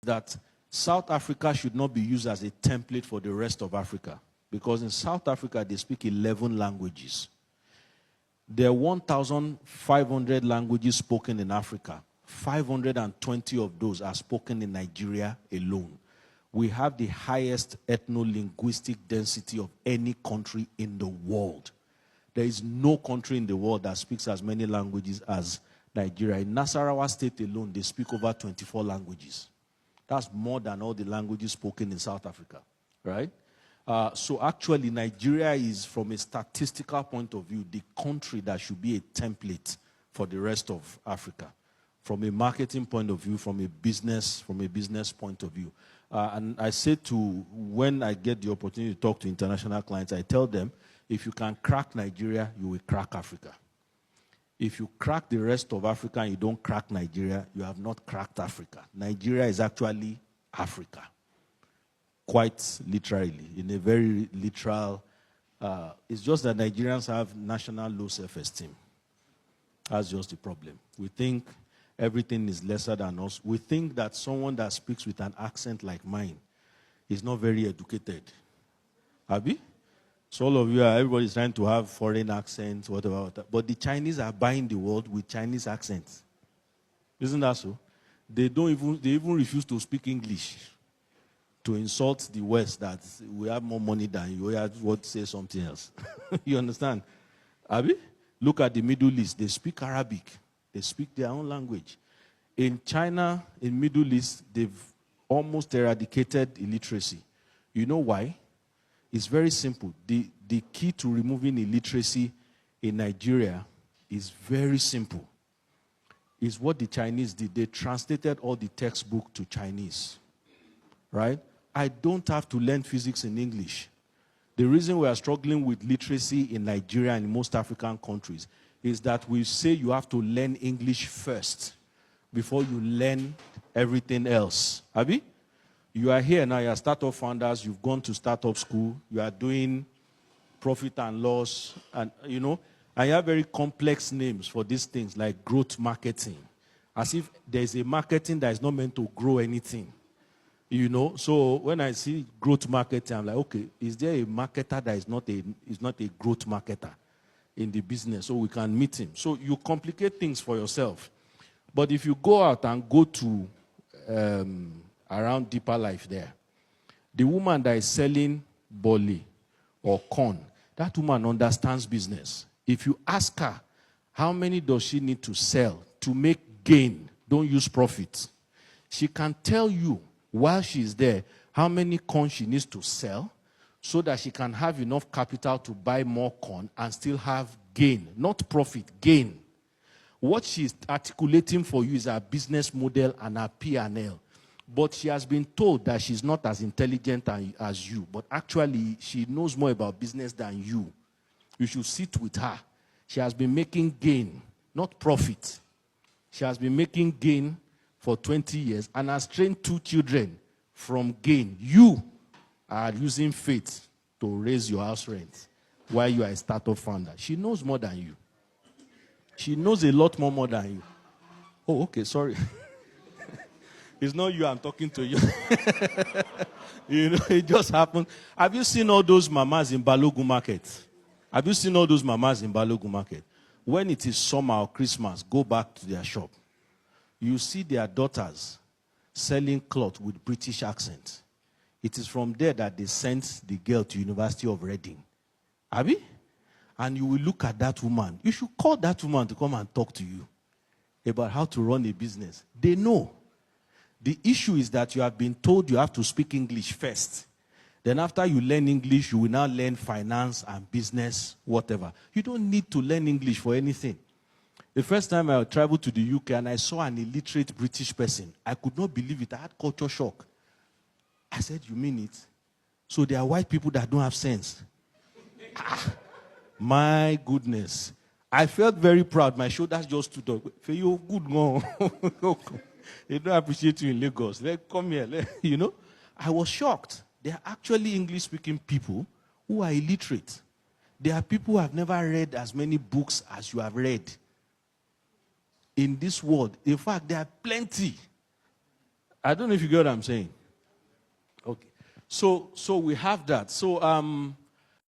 that South Africa should not be used as a template for the rest of Africa. Because in South Africa, they speak 11 languages. There are 1,500 languages spoken in Africa. 520 of those are spoken in Nigeria alone. We have the highest ethno-linguistic density of any country in the world. There is no country in the world that speaks as many languages as Nigeria. In Nasarawa State alone, they speak over 24 languages. That's more than all the languages spoken in South Africa, right? So actually, Nigeria is, from a statistical point of view, the country that should be a template for the rest of Africa. From a marketing point of view, from a business point of view. And I say when I get the opportunity to talk to international clients, I tell them, if you can crack Nigeria, you will crack Africa. If you crack the rest of Africa and you don't crack Nigeria, you have not cracked Africa. Nigeria is actually Africa. Quite literally, in a very literal, it's just that Nigerians have national low self-esteem. That's just the problem. We think everything is lesser than us. We think that someone that speaks with an accent like mine is not very educated. Abi? So all of you, everybody's trying to have foreign accents, whatever. But the Chinese are buying the world with Chinese accents. Isn't that so? They even refuse to speak English to insult the West that we have more money than you. We have to say something else. You understand? Abi? Look at the Middle East. They speak Arabic. They speak their own language. In China, in Middle East, they've almost eradicated illiteracy. You know why? It's very simple. The key to removing illiteracy in Nigeria is very simple. It's what the Chinese did. They translated all the textbook to Chinese. Right? I don't have to learn physics in English. The reason we are struggling with literacy in Nigeria and in most African countries is that we say you have to learn English first before you learn everything else. Abi? You are here now, you are startup founders, you've gone to startup school, you are doing profit and loss, and and you have very complex names for these things like growth marketing. As if there's a marketing that is not meant to grow anything. So when I see growth marketing, I'm like, okay, is there a marketer that is not a growth marketer in the business so we can meet him? So you complicate things for yourself. But if you go out and go to around Deeper Life there, the woman that is selling barley or corn, that woman understands business. If you ask her, how many does she need to sell to make gain, don't use profit, she can tell you while she's there how many corn she needs to sell so that she can have enough capital to buy more corn and still have gain, not profit, gain. What she's articulating for you is her business model and her P&L. But she has been told that she's not as intelligent as you. But actually, she knows more about business than you. You should sit with her. She has been making gain, not profit. She has been making gain for 20 years and has trained 2 children from gain. You are using faith to raise your house rent while you are a startup founder. She knows more than you. She knows a lot more than you. Oh, okay, sorry. It's not you, I'm talking to you. It just happened. Have you seen all those mamas in Balogun Market? Have you seen all those mamas in Balogun Market? When it is summer or Christmas, go back to their shop. You see their daughters selling cloth with British accent. It is from there that they sent the girl to University of Reading. Abi? And you will look at that woman. You should call that woman to come and talk to you about how to run a business. They know. The issue is that you have been told you have to speak English first. Then after you learn English, you will now learn finance and business, whatever. You don't need to learn English for anything. The first time I traveled to the UK and I saw an illiterate British person, I could not believe it. I had culture shock. I said, you mean it? So there are white people that don't have sense. My goodness. I felt very proud. My shoulders just stood up. You good no. They don't appreciate you in Lagos. Come here. I was shocked. There are actually English-speaking people who are illiterate. There are people who have never read as many books as you have read in this world. In fact, there are plenty. I don't know if you get what I'm saying. Okay. So we have that. So